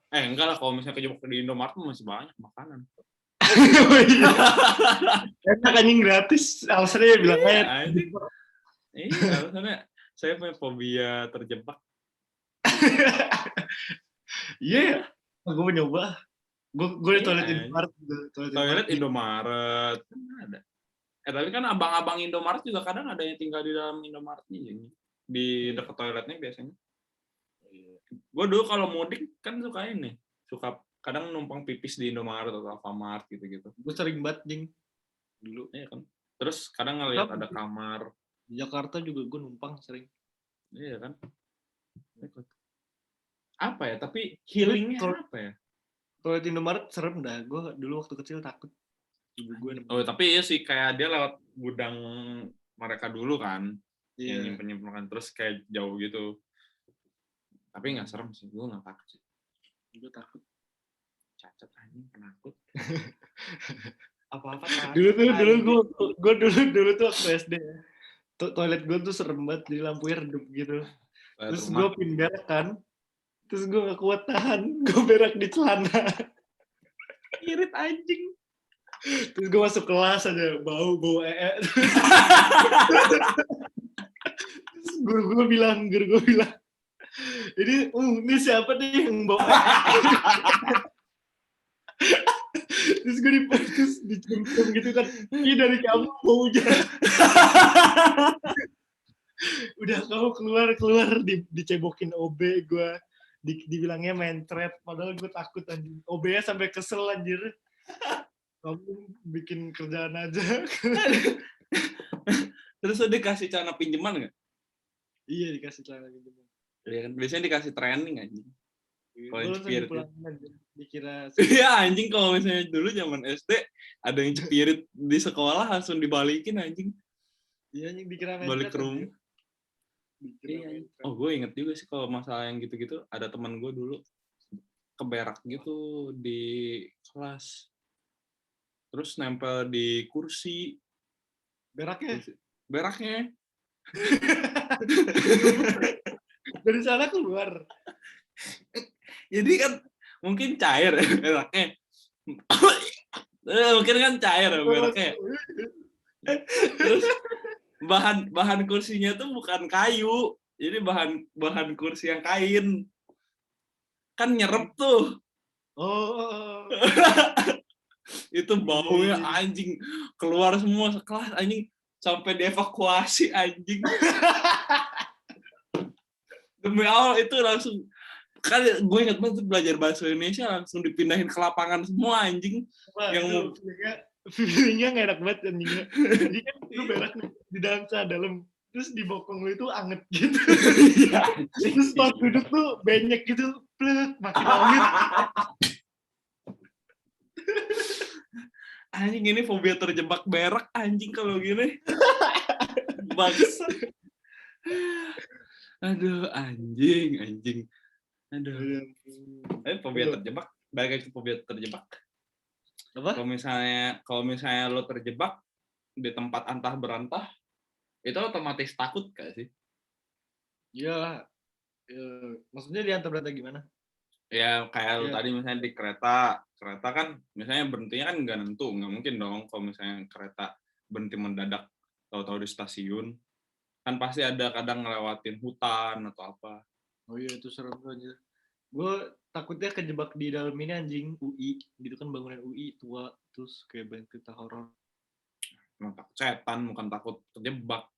Enggak lah, kalau misalnya kejebak di Indomaret masih banyak makanan. Enak anjing gratis. Alasannya bilang aja. Iya, alasannya saya punya fobia terjebak. Iya ya. Gue mau nyoba. Gue di toilet Indomaret. Toilet Indomaret. Kan ada. Tapi kan abang-abang Indomaret juga kadang ada yang tinggal di dalam Indomaretnya. Di dekat toiletnya biasanya. Gue dulu kalau mudik kan suka ini. Suka kadang numpang pipis di Indomaret atau Alfamart gitu-gitu. Gue sering banget ding dulu. Iya kan. Terus kadang ngeliat ada kamar. Di Jakarta juga gue numpang sering. Iya kan. Apa ya? Tapi healingnya apa ya? Toilet Indomaret serem dah. Gue dulu waktu kecil takut. Ibu gue. Tapi iya sih kayak dia lewat gudang mereka dulu kan. Iya. Yang nyimpen terus kayak jauh gitu. Tapi nggak serem sih. Gue nggak takut sih. Gue takut. Cacat anjing, penakut. Apa-apa dulu tuh waktu SD ya. Toilet gue tuh serem banget, di lampunya redup gitu. Terus gue pindah kan, terus gue gak kuat tahan, gue berak di celana. Irit anjing. Terus gue masuk kelas aja, bau Terus guru gue bilang, ini siapa nih yang bau Terus gue dicium gitu kan, ini dari kamu baunya. Udah kamu keluar dicebokin OB gue, dibilangnya mentret, padahal gue takut anjing. OB-nya sampai kesel anjir. Kamu bikin kerjaan aja. Terus lu dikasih celana pinjaman nggak? Iya, dikasih celana pinjaman. Iya kan, biasanya dikasih training anjing. Kalau Gue yang langsung cepirit itu. dipulangin aja. Dikira Iya anjing, kalau misalnya dulu zaman SD ada yang cepirit di sekolah langsung dibalikin anjing. iya anjing dikira main Balik trap ke anjing. rumah. Dikira Iya. main trap. Oh, gue inget juga sih kalau masalah yang gitu-gitu. Ada teman gue dulu keberak gitu di kelas. Terus nempel di kursi. Beraknya. Beraknya. Dari sana keluar. Jadi kan mungkin cair ya beraknya. Mungkin kan cair ya beraknya. Terus bahan kursinya tuh bukan kayu. Jadi bahan kursi yang kain. Kan nyerep tuh. Oh. Itu baunya anjing keluar semua sekelas anjing sampai dievakuasi anjing. Demi Allah itu langsung kan gue ingat banget belajar bahasa Indonesia langsung dipindahin ke lapangan semua anjing. Wah, Yang mau feelingnya nggak enak banget anjingnya. Jadi kan lu berak nih di dalam terus di bokong lu itu anget gitu. Terus pas duduk tuh banyak gitu, plek, makin anget. Anjing ini fobia terjebak berak anjing kalau gini. Bangsa. Aduh anjing. Aduh. Fobia terjebak. Balik lagi ke fobia terjebak. Apa? Kalau misalnya lo terjebak di tempat antah berantah, itu otomatis takut gak sih? Iya. Maksudnya di antar berantah gimana? Ya kayak lo tadi misalnya di kereta kan misalnya berhentinya kan nggak nentu, nggak mungkin dong kalau misalnya kereta berhenti mendadak tahu-tahu di stasiun, kan pasti ada kadang ngelewatin hutan atau apa. Oh iya itu serem tuh anjir. Gue takutnya kejebak di dalam ini anjing UI, gitu kan bangunan UI tua terus kayak banyak cerita horor. Emang takut setan bukan takut terjebak.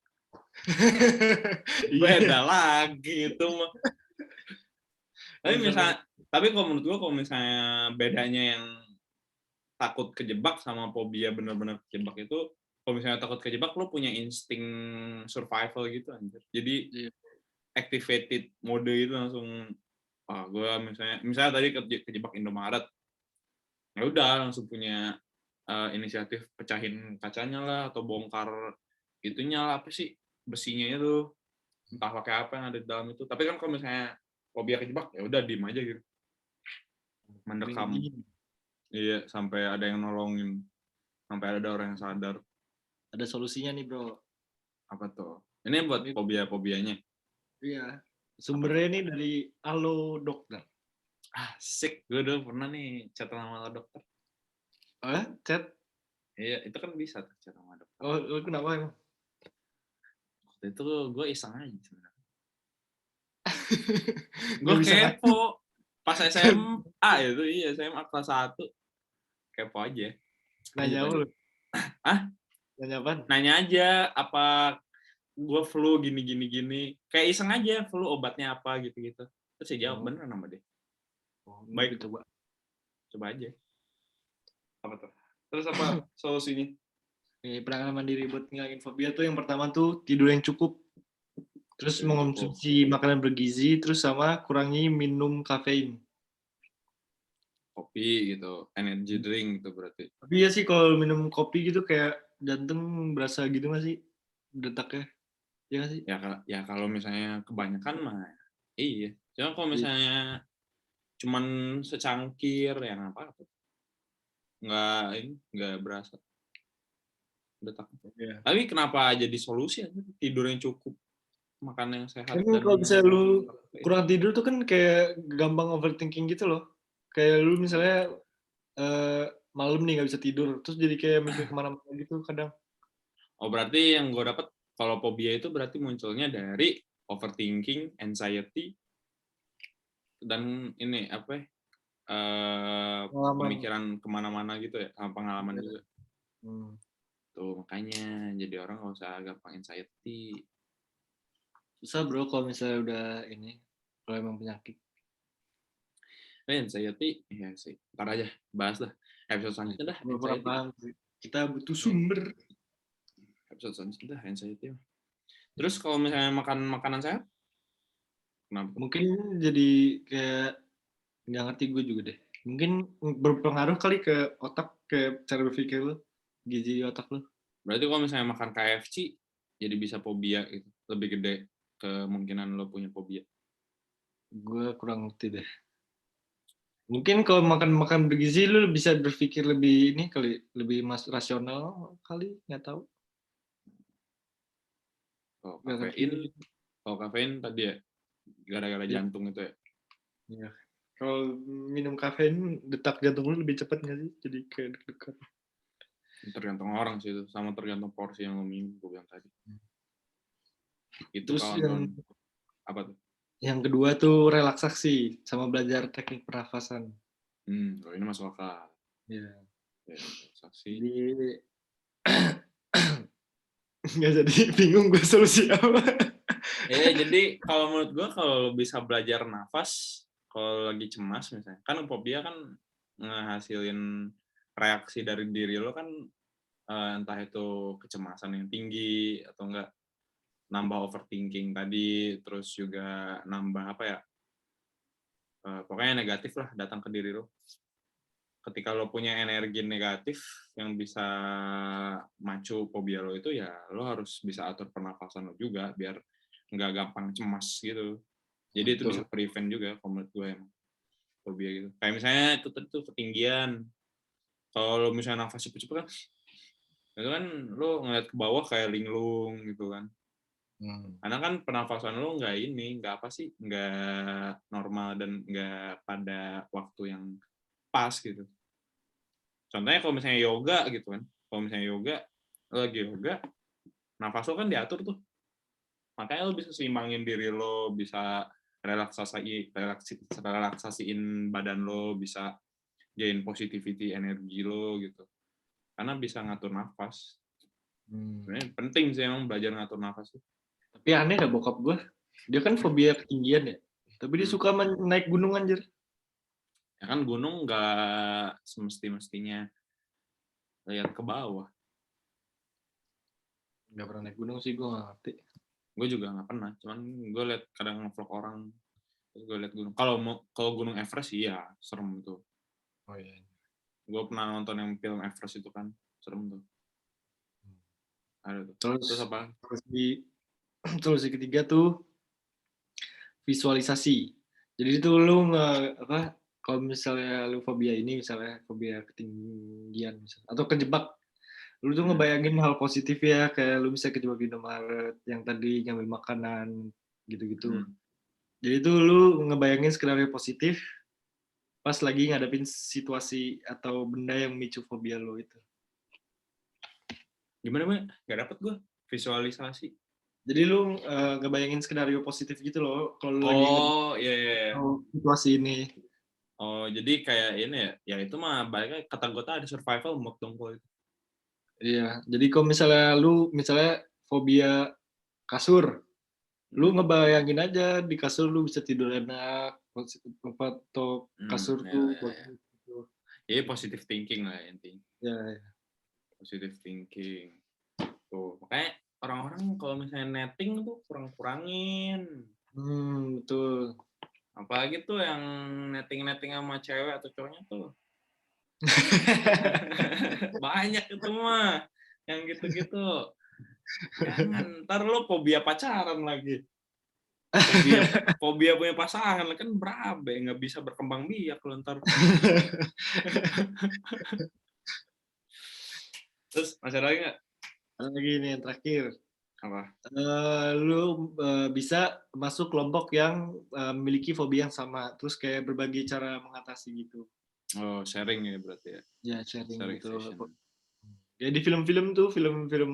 Beda lagi itu mah. Tapi kalau menurut gue kalau misalnya bedanya yang takut kejebak sama fobia benar-benar kejebak itu, kalau misalnya takut kejebak lo punya insting survival gitu anjir. Jadi activated mode itu langsung gue misalnya tadi kejebak Indomaret. Ya udah langsung punya inisiatif pecahin kacanya lah atau bongkar itunya lah apa sih besinya itu entah pakai apa yang ada di dalam itu. Tapi kan kalau misalnya fobia kejebak ya udah diem aja gitu. Mendekam. Iya, sampai ada yang nolongin. Sampai ada orang yang sadar. Ada solusinya nih, Bro. Apa tuh? Ini buat fobia-fobianya? Iya. Sumbernya nih dari Halo Dokter. Asik. Gue dulu pernah nih chat sama Halo Dokter. Chat? Iya, itu kan bisa tuh chat sama dokter. Oh, lu kenapa emang? Waktu itu gue iseng aja sebenarnya. Gue kepo. Pas SMA itu, iya SMA kelas 1. Kepo aja. Nanya apa lu? Nanya apa? Nanya aja apa gue flu gini. Kayak iseng aja, flu obatnya apa gitu-gitu. Terus dia jawab bener nama dia. Baik. Coba aja. Apa tuh? Terus apa solusinya? Penanganan mandiri buat ngilangin fobia tuh yang pertama tuh tidur yang cukup. Terus mengonsumsi makanan bergizi, terus sama kurangi minum kafein. Kopi gitu, energy drink gitu berarti. Tapi ya sih kalau minum kopi gitu kayak jantung berasa gitu nggak sih detaknya? Ya nggak sih? Ya kalau misalnya kebanyakan mah iya. Cuma kalau misalnya cuman secangkir yang apa tuh? Nggak berasa. Detak. Tapi kenapa jadi solusi tidur yang cukup, makan yang sehat Kan dan kalau bisa lu kurang tidur tuh kan kayak gampang overthinking gitu loh. Kayak lu misalnya malam nih nggak bisa tidur, terus jadi kayak mikir kemana-mana gitu kadang. Oh berarti yang gue dapat kalau fobia itu berarti munculnya dari overthinking, anxiety, dan ini apa? Pemikiran kemana-mana gitu ya, sama pengalaman juga. Tuh makanya jadi orang nggak usah gampang anxiety. Susah bro kalau misalnya udah ini, kalau emang penyakit. Anxiety, ya sih. Ntar aja bahas lah. Episode selanjutnya dah. Kurang Anxiety. paham sih. Kita butuh sumber. Episode selanjutnya dah anxiety. Terus kalau misalnya makan makanan sehat, kenapa? Mungkin jadi kayak nggak ngerti gue juga deh. Mungkin berpengaruh kali ke otak, ke cara berpikir lo, gizi otak lo. Berarti kalau misalnya makan KFC, jadi bisa fobia gitu. Lebih gede kemungkinan lo punya fobia. Gue kurang ngerti deh. Mungkin kalau makan bergizi lu bisa berpikir lebih ini kali, lebih rasional kali, nggak tahu. Kalau kafein tadi ya gara-gara jantung itu ya. Iya. Kalau minum kafein detak jantung lu lebih cepat nggak sih? Jadi kayak deg-degan. Tergantung orang sih itu, sama tergantung porsi yang lo minum, gue bilang tadi. Itu Terus kawan-kawan. Apa tuh? yang kedua tuh relaksasi sama belajar teknik pernafasan. Kalau ini masuk akal. Iya. Ya, relaksasi. Jadi nggak jadi bingung gue solusi apa. Jadi kalau menurut gue kalau lo bisa belajar nafas kalau lagi cemas misalnya, kan fobia kan ngehasilin reaksi dari diri lo kan entah itu kecemasan yang tinggi atau enggak nambah overthinking tadi, terus juga nambah apa ya, pokoknya negatif lah datang ke diri lo. Ketika lo punya energi negatif yang bisa macu fobia lo itu, ya lo harus bisa atur pernafasan lo juga biar nggak gampang cemas gitu. Jadi itu bisa prevent juga kalau menurut gue emang fobia gitu. Kayak misalnya itu tuh ketinggian. Kalau lo misalnya nafas cepet-cepet kan, itu kan lo ngeliat ke bawah kayak linglung gitu kan. Karena kan pernafasan lo nggak apa sih, nggak normal dan nggak pada waktu yang pas gitu. Contohnya kalau misalnya yoga gitu kan, kalau misalnya yoga, lo lagi yoga, nafas lo kan diatur tuh. Makanya lo bisa seimbangin diri lo, bisa relaksasiin badan lo, bisa gain positivity energi lo gitu. Karena bisa ngatur nafas. Sebenarnya penting sih emang belajar ngatur nafas tuh. Tapi aneh dah bokap gue. Dia kan fobia ketinggian ya. Tapi dia suka naik gunung anjir. Ya kan gunung nggak semesti-mestinya lihat ke bawah. Nggak pernah naik gunung sih, gue nggak ngerti. Gue juga nggak pernah. Cuman gue lihat kadang nge-vlog orang, terus gue lihat gunung. Kalau gunung Everest iya serem tuh. Oh iya. Gue pernah nonton yang film Everest itu kan serem tuh. Ada tuh. Terus apa? Solusi ketiga tuh visualisasi. Jadi itu lu kalau misalnya lu fobia ini, misalnya fobia ketinggian misalnya, atau kejebak, lu tuh ngebayangin hal positif ya, kayak lu bisa kejebak di Indomaret yang tadi ngambil makanan gitu-gitu. Jadi itu lu ngebayangin skenario positif pas lagi ngadepin situasi atau benda yang memicu fobia lo itu. Gimana, Mbak? Gak dapet gue visualisasi. Jadi lu ngebayangin skenario positif gitu loh kalau lu lagi iya. situasi ini. Oh, jadi kayak ini ya. Ya itu mah baliknya kata gue tadi survival mode dong kalau itu. Iya, jadi kalau misalnya fobia kasur, lu ngebayangin aja di kasur lu bisa tidur enak, atau kasur tuh bagus gitu. Jadi positive thinking lah intinya. Ya. Positive thinking. Tuh, makanya orang-orang kalau misalnya netting tuh kurang-kurangin. Betul. Apalagi tuh yang netting-netting sama cewek atau cowoknya tuh. Banyak itu mah. Yang gitu-gitu. Jangan, ntar lo fobia pacaran lagi. Fobia punya pasangan kan berabe, nggak bisa berkembang biak lo ntar. Terus masih ada lagi nggak? Ada lagi nih yang terakhir. Apa? Lu bisa masuk kelompok yang memiliki fobia yang sama, terus kayak berbagi cara mengatasi gitu. Oh, sharing ya berarti ya. Ya, sharing gitu. Session. Ya di film-film tuh, film-film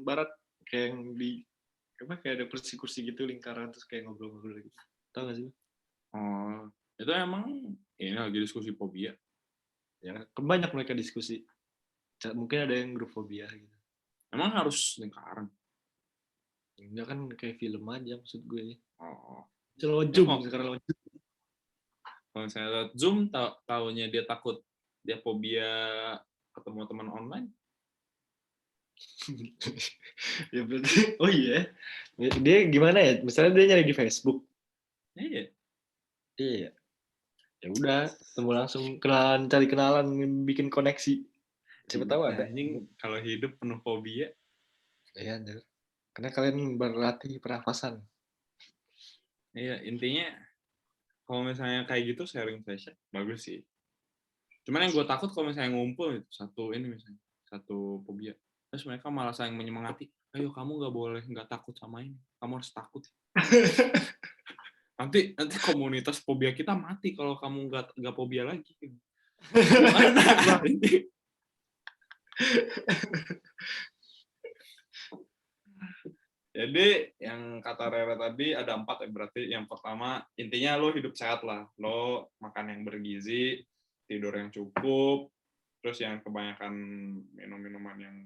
barat kayak yang kayak ada kursi-kursi gitu lingkaran terus kayak ngobrol-ngobrol gitu. Tahu gak sih? Oh, itu emang ini lagi diskusi fobia. Ya, banyak mereka diskusi. Mungkin ada yang grup fobia gitu. Emang harus lingkaran? Enggak kan kayak film aja maksud gue. Oh. Sekarang lewat Zoom. Kalau misalnya lewat Zoom, taunya dia takut dia fobia ketemu teman online. Ya berarti, oh iya, dia gimana ya? Misalnya dia nyari di Facebook, Iya. iya, ya udah, ketemu langsung, kenalan, cari kenalan, bikin koneksi. Siapa tahu ada. Anjing kalau hidup penuh fobia. Iya, Anjir. Karena kalian berlatih pernafasan. Iya, intinya kalau misalnya kayak gitu sharing session bagus sih. Cuman yang gue takut kalau misalnya ngumpul itu satu fobia. Terus mereka malah saling menyemangati. Ayo kamu nggak takut sama ini. Kamu harus takut. Nanti komunitas fobia kita mati kalau kamu nggak fobia lagi. Gimana? Jadi yang kata Rere tadi ada 4 ya berarti. Yang pertama intinya lo hidup sehat lah. Lo makan yang bergizi, tidur yang cukup, terus yang kebanyakan minum minuman yang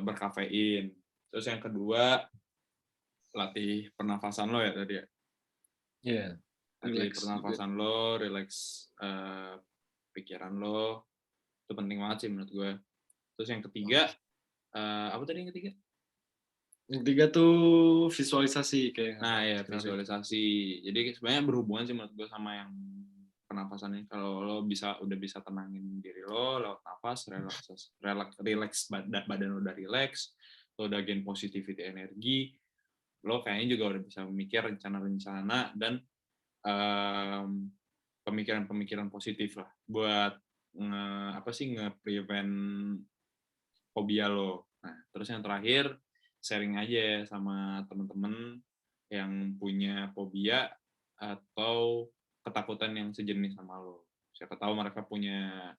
berkafein. Terus yang kedua latih pernafasan lo ya tadi ya. Iya. Latih pernafasan lo, relax pikiran lo. Itu penting banget sih menurut gue. Terus yang ketiga apa tadi yang ketiga? Yang ketiga tuh visualisasi kayak. Nah ya visualisasi. Jadi sebenarnya berhubungan sih menurut gue sama yang pernapasan ini. Kalau lo udah bisa tenangin diri lo lewat nafas, relax badan lo udah relax, lo udah gain positivity energi, lo kayaknya juga udah bisa memikir rencana-rencana dan pemikiran-pemikiran positif lah buat nge-prevent fobia lo. Nah, terus yang terakhir sharing aja sama teman-teman yang punya fobia atau ketakutan yang sejenis sama lo. Siapa tahu mereka punya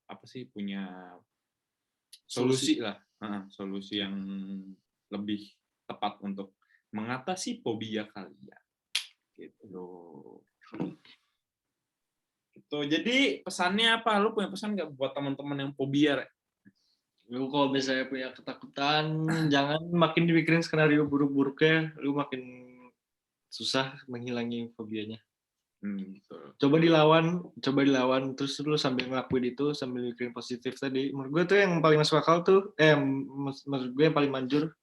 solusi lah, solusi yang lebih tepat untuk mengatasi fobia kalian. Gitu. Gitu. Jadi pesannya apa? Lo punya pesan nggak buat teman-teman yang fobia? Lu kalau misalnya punya ketakutan, jangan makin dipikirin skenario buruk-buruknya, lu makin susah menghilangi fobianya. Betul. Coba dilawan, terus lu sambil ngelakuin itu, sambil mikirin positif tadi. Menurut gue tuh yang paling masuk akal tuh, menurut gue yang paling manjur,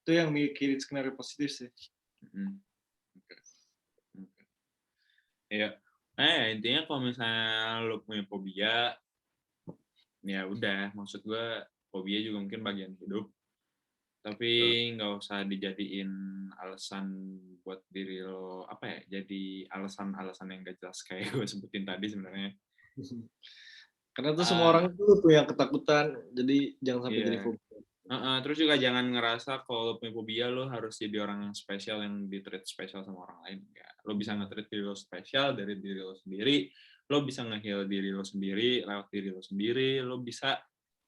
tuh yang mikirin skenario positif sih. Iya. Intinya kalau misalnya lo punya fobia, ya udah, maksud gue fobia juga mungkin bagian hidup. Tapi nggak usah dijadiin alasan buat diri lo, jadi alasan-alasan yang gak jelas kayak gue sebutin tadi sebenarnya. Karena tuh semua orang tuh punya ketakutan, jadi jangan sampai jadi fobia. Terus juga jangan ngerasa kalau lo punya fobia lo harus jadi orang yang spesial, yang di-treat spesial sama orang lain. Ya, lo bisa nge-treat diri lo spesial dari diri lo sendiri, lo bisa nge-heal diri lo sendiri lewat diri lo sendiri, lo bisa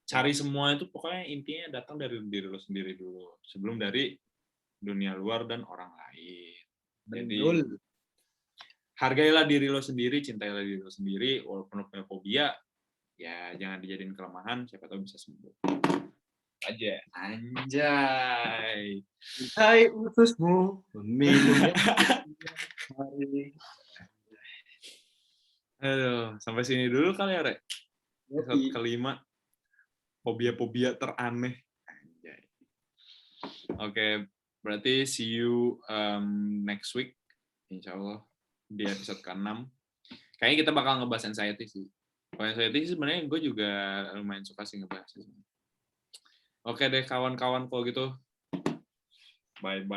cari semua itu pokoknya intinya datang dari diri lo sendiri dulu sebelum dari dunia luar dan orang lain. Jadi hargailah diri lo sendiri, cintailah diri lo sendiri, walaupun lo punya fobia, ya jangan dijadiin kelemahan, siapa tahu bisa sembuh. Aja, anjay. Hai ususmu, minumnya hari. Aduh, sampai sini dulu kali ya, Rek. Episode kelima. Fobia-fobia teraneh. Anjay. Oke, berarti see you next week. Insya Allah di episode ke-6. Kayaknya kita bakal ngebahas anxiety sih. Kalau anxiety sih sebenarnya gue juga lumayan suka sih ngebahas. Oke deh kawan-kawan kalau gitu. Bye.